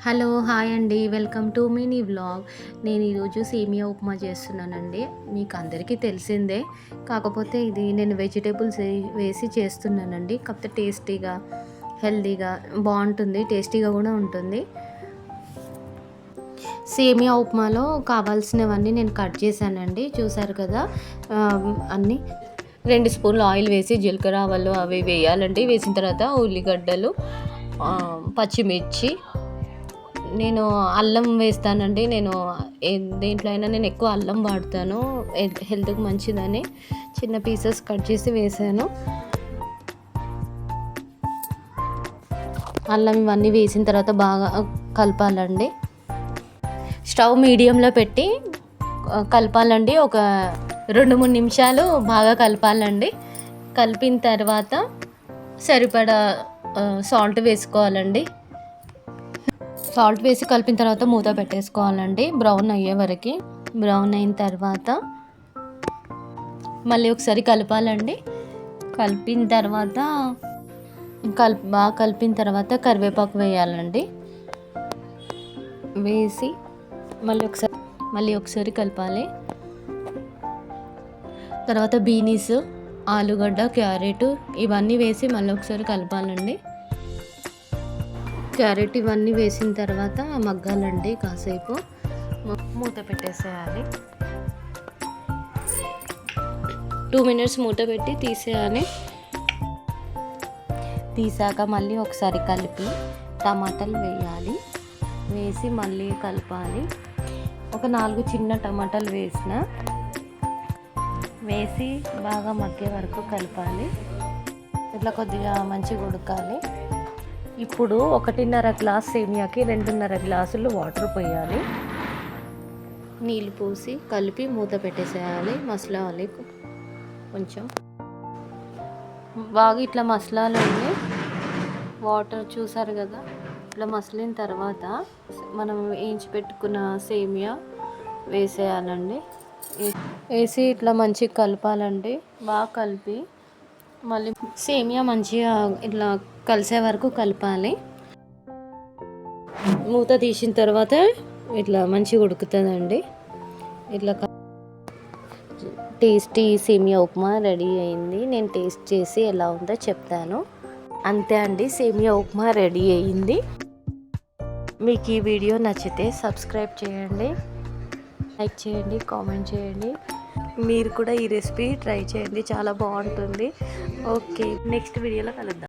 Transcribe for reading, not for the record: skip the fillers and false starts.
Hello hi అండి, welcome to mini vlog. నేను ఈరోజు సేమియా ఉప్మా చేస్తున్నానండి. మీకు అందరికీ తెలిసిందే, కాకపోతే ఇది నేను వెజిటేబుల్స్ వేసి చేస్తున్నానండి. కాకపోతే టేస్టీగా, హెల్తీగా బాగుంటుంది, టేస్టీగా కూడా ఉంటుంది. సేమియా ఉప్మాలో కావాల్సినవన్నీ నేను కట్ చేశానండి, చూసారు కదా. అన్నీ 2 స్పూన్లు ఆయిల్ వేసి జీలకర్ర ఆవాలు అవి వేయాలండి. వేసిన తర్వాత ఉల్లిగడ్డలు, పచ్చిమిర్చి, నేను అల్లం వేస్తానండి. దేంట్లో అయినా నేను ఎక్కువ అల్లం వాడతాను, హెల్త్కి మంచిదని చిన్న పీసెస్ కట్ చేసి వేసాను. అల్లం ఇవన్నీ వేసిన తర్వాత బాగా కలపాలండి. స్టవ్ మీడియంలో పెట్టి కలపాలండి. ఒక 2-3 నిమిషాలు బాగా కలపాలండి. కలిపిన తర్వాత సరిపడా సాల్ట్ వేసుకోవాలండి. సాల్ట్ వేసి కలిపిన తర్వాత మూత పెట్టేసుకోవాలండి, బ్రౌన్ అయ్యే వరకు. బ్రౌన్ అయిన తర్వాత మళ్ళీ ఒకసారి కలపాలండి. కలిపిన తర్వాత బాగా కలిపిన తర్వాత కరివేపాకు వేయాలండి. వేసి మళ్ళీ ఒకసారి కలపాలి. తర్వాత బీనీస్, ఆలుగడ్డ, క్యారెట్ ఇవన్నీ వేసి మళ్ళీ ఒకసారి కలపాలండి. క్యారెట్ ఇవన్నీ వేసిన తర్వాత మగ్గాలండి. కాసేపు మూత పెట్టేసేయాలి. 2 మినిట్స్ మూత పెట్టి తీసేయాలి. తీసాక మళ్ళీ ఒకసారి కలిపి టమాటాలు వేయాలి. వేసి మళ్ళీ కలపాలి. ఒక 4 చిన్న టమాటాలు వేసి బాగా మగ్గే వరకు కలపాలి. ఇట్లా కొద్దిగా మంచిగా ఉడకాలి. ఇప్పుడు 1.5 గ్లాస్ సేమియాకి 2.5 గ్లాసులు వాటర్ పోయాలి. నీళ్ళు పోసి కలిపి మూత పెట్టేసేయాలి. మసలాలి. కొంచెం బాగా ఇట్లా మసలాలండి. వాటర్ చూసారు కదా, ఇట్లా మసలిన తర్వాత మనం వేయించి పెట్టుకున్న సేమియా వేసేయాలండి. వేసి ఇట్లా మంచిగా కలపాలండి. బాగా కలిపి మళ్ళీ సేమియా మంచిగా ఇట్లా కలిసే వరకు కలపాలి. మూత తీసిన తర్వాత ఇట్లా మంచిగా ఉడుకుతుందండి. ఇట్లా టేస్టీ సేమియా ఉప్మా రెడీ అయింది. నేను టేస్ట్ చేసి ఎలా ఉందో చెప్తాను. అంతే అండి, సేమియా ఉప్మా రెడీ అయింది. మీకు ఈ వీడియో నచ్చితే సబ్స్క్రైబ్ చేయండి, లైక్ చేయండి, కామెంట్ చేయండి. మీరు కూడా ఈ రెసిపీ ట్రై చేయండి, చాలా బాగుంటుంది. ఓకే, నెక్స్ట్ వీడియోలో కలుద్దాం.